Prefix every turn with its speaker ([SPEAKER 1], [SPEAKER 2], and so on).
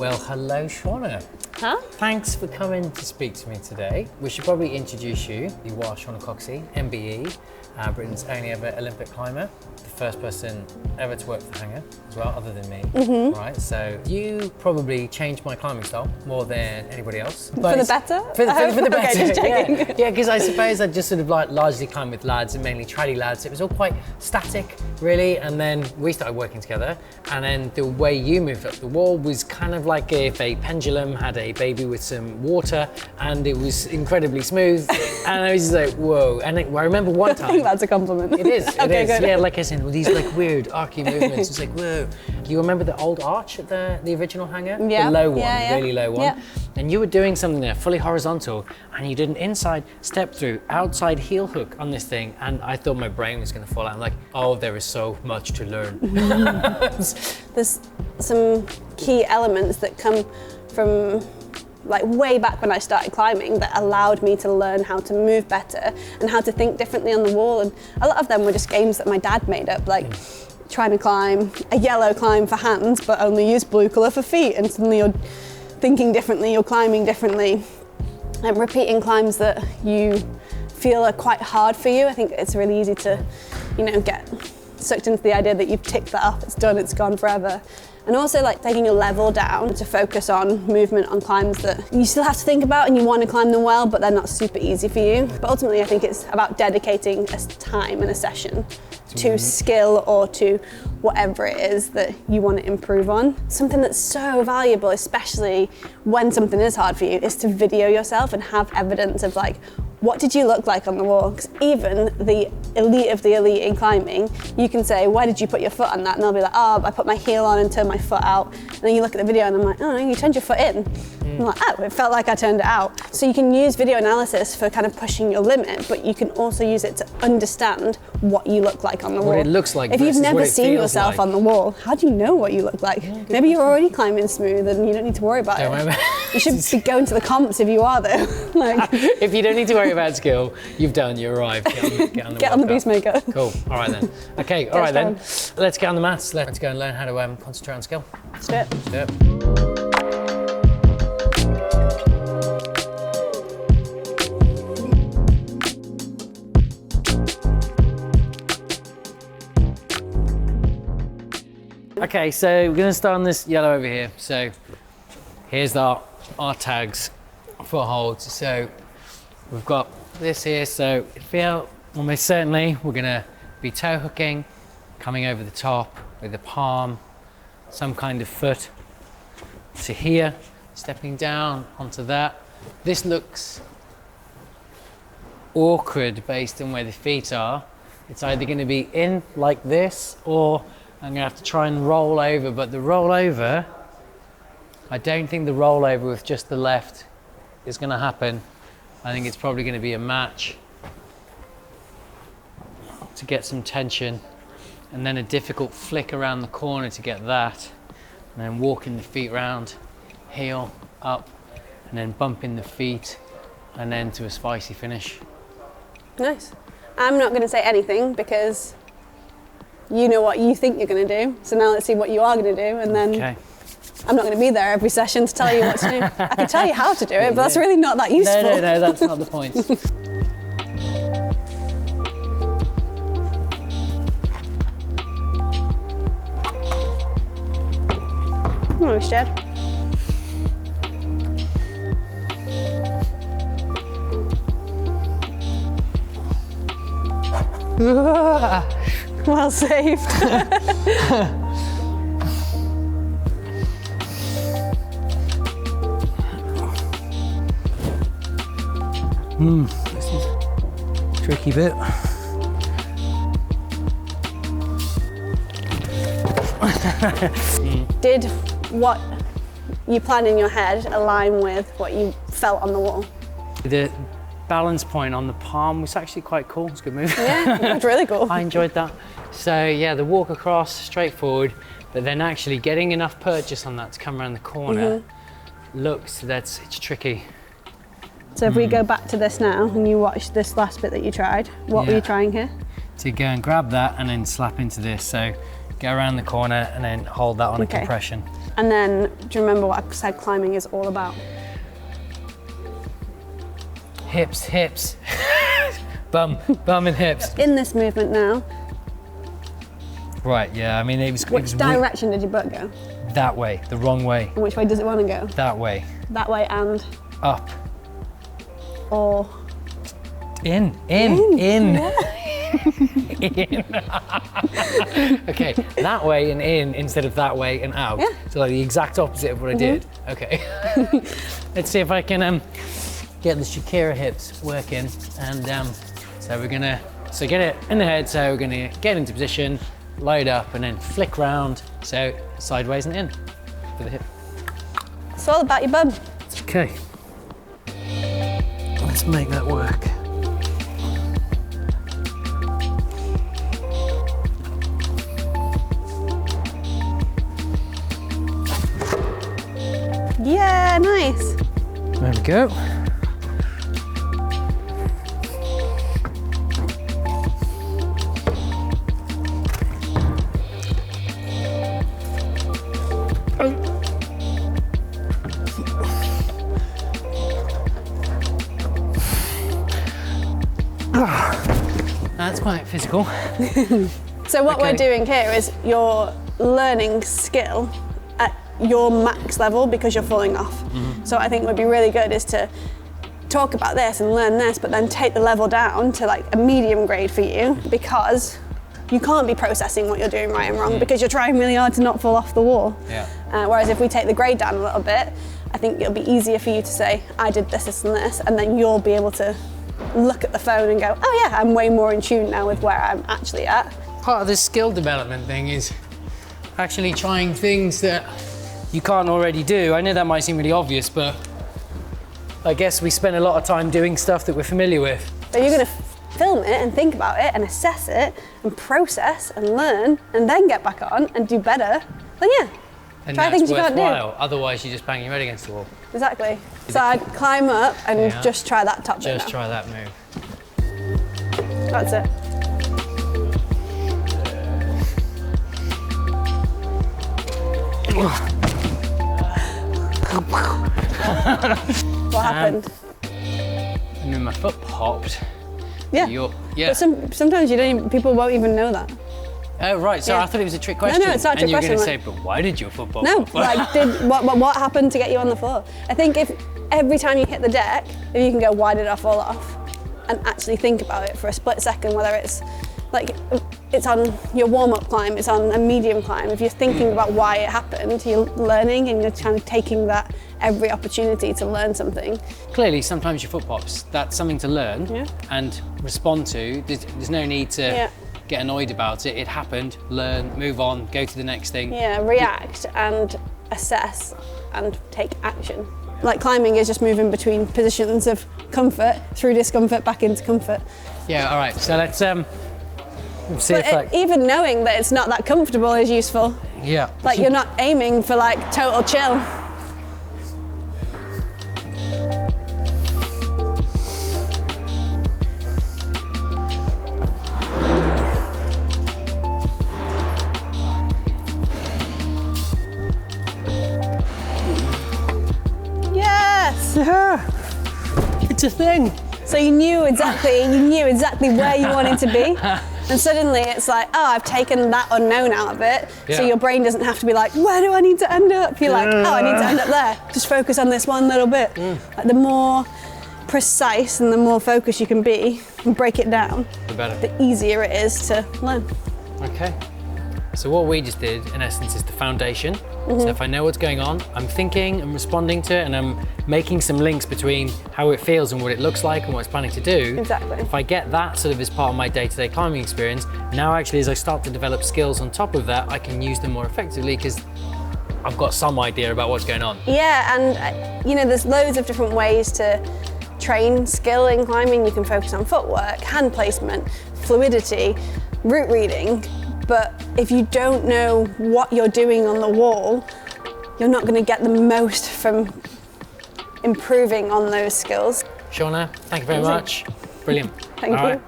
[SPEAKER 1] Well, hello, Shauna.
[SPEAKER 2] Huh?
[SPEAKER 1] Thanks for coming to speak to me today. We should probably introduce you. You are Shauna Coxsey, MBE, Britain's only ever Olympic climber, the first person ever to work for Hangar as well, other than me. Right, so you probably changed my climbing style more than anybody else.
[SPEAKER 2] For the better?
[SPEAKER 1] For the better,
[SPEAKER 2] Okay, just checking.
[SPEAKER 1] yeah, because I suppose I just sort of like largely climbed with lads and mainly trally lads. It was all quite static, really, and then we started working together, and then the way you moved up the wall was kind of like if a pendulum had a baby with some water, and it was incredibly smooth, and I was just like, whoa. And I remember one time.
[SPEAKER 2] I think that's a compliment.
[SPEAKER 1] It is,
[SPEAKER 2] Okay, good.
[SPEAKER 1] yeah, like I said, with these like weird archy movements, it's like, whoa. You remember the old arch at the original Hangar?
[SPEAKER 2] Yeah.
[SPEAKER 1] The low one,
[SPEAKER 2] Yeah.
[SPEAKER 1] really low one.
[SPEAKER 2] Yeah.
[SPEAKER 1] And you were doing something there, fully horizontal, and you did an inside step through, outside heel hook on this thing, and I thought my brain was gonna fall out. I'm like, oh, there is so much to learn.
[SPEAKER 2] There's some key elements that come from like way back when I started climbing that allowed me to learn how to move better and how to think differently on the wall. And a lot of them were just games that my dad made up, like trying to climb a yellow climb for hands, but only use blue colour for feet. And suddenly you're thinking differently, you're climbing differently, and repeating climbs that you feel are quite hard for you. I think it's really easy to, get sucked into the idea that you've ticked that off, it's done, it's gone forever. And also like taking a level down to focus on movement on climbs that you still have to think about and you want to climb them well, but they're not super easy for you. But ultimately I think it's about dedicating a time and a session to skill or to whatever it is that you want to improve on. Something that's so valuable, especially when something is hard for you, is to video yourself and have evidence of like, what did you look like on the wall? Because even the elite of the elite in climbing, you can say, where did you put your foot on that? And they'll be like, oh, I put my heel on and turned my foot out. And then you look at the video and I'm like, oh, no, you turned your foot in. I'm like, oh, it felt like I turned it out. So you can use video analysis for kind of pushing your limit, but you can also use it to understand what you look like on the wall.
[SPEAKER 1] What it looks like.
[SPEAKER 2] If you've never seen yourself on the wall, how do you know what you look like? Yeah, Maybe you're already climbing smooth and you don't need to worry about it. You should be going to the comps if you are though.
[SPEAKER 1] If you don't need to worry about skill, you've done, you arrived. Get
[SPEAKER 2] on the beast maker.
[SPEAKER 1] Cool, all right then. Okay, all right then. Let's get on the mats. Let's go and learn how to concentrate on skill.
[SPEAKER 2] Let's do it.
[SPEAKER 1] Let's do it. Okay, so we're gonna start on this yellow over here. So here's our tags for holds. So we've got this here, so it feel almost certainly we're gonna be toe hooking, coming over the top with the palm, some kind of foot to here, stepping down onto that. This looks awkward based on where the feet are. It's either gonna be in like this, or I'm gonna have to try and roll over, but the rollover, I don't think the rollover with just the left is gonna happen. I think it's probably gonna be a match to get some tension, and then a difficult flick around the corner to get that, and then walking the feet round, heel up, and then bumping the feet, and then to a spicy finish.
[SPEAKER 2] Nice. I'm not gonna say anything because you know what you think you're going to do. So now let's see what you are going to do, and then I'm not going to be there every session to tell you what to do. I can tell you how to do it, but that's really not that useful.
[SPEAKER 1] No, that's not the point.
[SPEAKER 2] Oh, Ged. Well saved.
[SPEAKER 1] This is a tricky bit.
[SPEAKER 2] Did what you planned in your head align with what you felt on the wall?
[SPEAKER 1] The balance point on the palm was actually quite cool. It's a good move.
[SPEAKER 2] Yeah, it's really cool.
[SPEAKER 1] I enjoyed that. So yeah, the walk across, straightforward, but then actually getting enough purchase on that to come around the corner it's tricky.
[SPEAKER 2] So if we go back to this now and you watch this last bit that you tried, what were you trying here?
[SPEAKER 1] To go and grab that and then slap into this. So go around the corner and then hold that on a
[SPEAKER 2] Okay.
[SPEAKER 1] compression.
[SPEAKER 2] And then, do you remember what I said climbing is all about?
[SPEAKER 1] Hips, hips. Bum and hips.
[SPEAKER 2] In this movement now,
[SPEAKER 1] Right, yeah, I mean, it was
[SPEAKER 2] which direction did your butt go?
[SPEAKER 1] that way, the wrong way,
[SPEAKER 2] And which way does it want to go?
[SPEAKER 1] that way,
[SPEAKER 2] That way and,
[SPEAKER 1] up,
[SPEAKER 2] or?
[SPEAKER 1] in. In. Okay, that way and in instead of that way and out.
[SPEAKER 2] Yeah.
[SPEAKER 1] So like the exact opposite of what I did. Okay. Let's see if I can get the Shakira hips working. And so we're gonna get it in the head. So we're gonna get into position, load up, and then flick round. So sideways and in for the hip.
[SPEAKER 2] It's all about your bum.
[SPEAKER 1] Okay. Let's make that work.
[SPEAKER 2] Yeah, nice.
[SPEAKER 1] There we go. That's quite physical.
[SPEAKER 2] So what
[SPEAKER 1] Okay.
[SPEAKER 2] we're doing here is you're learning skill at your max level because you're falling off. So I think would be really good is to talk about this and learn this, but then take the level down to like a medium grade for you, because you can't be processing what you're doing right and wrong because you're trying really hard to not fall off the wall.
[SPEAKER 1] Yeah.
[SPEAKER 2] Whereas if we take the grade down a little bit, I think it'll be easier for you to say, I did this, this and this, and then you'll be able to look at the phone and go, oh yeah, I'm way more in tune now with where I'm actually at.
[SPEAKER 1] Part of this skill development thing is actually trying things that you can't already do. I know that might seem really obvious, but I guess we spend a lot of time doing stuff that we're familiar with.
[SPEAKER 2] But you're gonna film it and think about it and assess it and process and learn and then get back on and do better, then yeah,
[SPEAKER 1] And
[SPEAKER 2] try
[SPEAKER 1] that's
[SPEAKER 2] things you can't do.
[SPEAKER 1] worthwhile. Otherwise, you just bang your head against the wall.
[SPEAKER 2] Exactly. So I'd climb up and
[SPEAKER 1] Yeah.
[SPEAKER 2] just try that top bit
[SPEAKER 1] Just
[SPEAKER 2] now.
[SPEAKER 1] try that move.
[SPEAKER 2] That's it. What happened?
[SPEAKER 1] And then my foot popped.
[SPEAKER 2] Yeah.
[SPEAKER 1] Yeah.
[SPEAKER 2] But sometimes you don't even, people won't even know that.
[SPEAKER 1] Oh, right. So
[SPEAKER 2] Yeah.
[SPEAKER 1] I thought it was a trick question.
[SPEAKER 2] No, it's not a trick
[SPEAKER 1] and you were going to
[SPEAKER 2] question,
[SPEAKER 1] say, but why did your foot pop?
[SPEAKER 2] No,
[SPEAKER 1] up?
[SPEAKER 2] like what happened to get you on the floor? I think if every time you hit the deck, if you can go, why did I fall off? And actually think about it for a split second, whether it's like it's on your warm-up climb, it's on a medium climb. If you're thinking about why it happened, you're learning and you're kind of taking that every opportunity to learn something.
[SPEAKER 1] Clearly, sometimes your foot pops. That's something to learn
[SPEAKER 2] Yeah.
[SPEAKER 1] and respond to. There's no need to
[SPEAKER 2] Yeah.
[SPEAKER 1] get annoyed about it. It happened. Learn, move on, go to the next thing.
[SPEAKER 2] Yeah, react and assess and take action. Like climbing is just moving between positions of comfort through discomfort back into comfort.
[SPEAKER 1] Yeah. All right. So let's see
[SPEAKER 2] But
[SPEAKER 1] if that.
[SPEAKER 2] even knowing that it's not that comfortable is useful.
[SPEAKER 1] Yeah.
[SPEAKER 2] Like you're not aiming for like total chill. Yes.
[SPEAKER 1] Yeah. It's a thing.
[SPEAKER 2] So you knew exactly where you wanted to be. And suddenly it's like, oh, I've taken that unknown out of it. So
[SPEAKER 1] Yeah.
[SPEAKER 2] your brain doesn't have to be like, where do I need to end up? You're like, oh, I need to end up there. Just focus on this one little bit. Like the more precise and the more focused you can be and break it down,
[SPEAKER 1] The better.
[SPEAKER 2] the easier it is to learn.
[SPEAKER 1] Okay. So what we just did, in essence, is the foundation. So if I know what's going on, I'm thinking and responding to it, and I'm making some links between how it feels and what it looks like and what it's planning to do.
[SPEAKER 2] Exactly.
[SPEAKER 1] If I get that sort of as part of my day-to-day climbing experience, now actually as I start to develop skills on top of that, I can use them more effectively because I've got some idea about what's going on.
[SPEAKER 2] Yeah, and you know, there's loads of different ways to train skill in climbing. You can focus on footwork, hand placement, fluidity, route reading. But if you don't know what you're doing on the wall, you're not going to get the most from improving on those skills.
[SPEAKER 1] Shauna, thank you very much. Brilliant.
[SPEAKER 2] Thank
[SPEAKER 1] All
[SPEAKER 2] you.
[SPEAKER 1] right.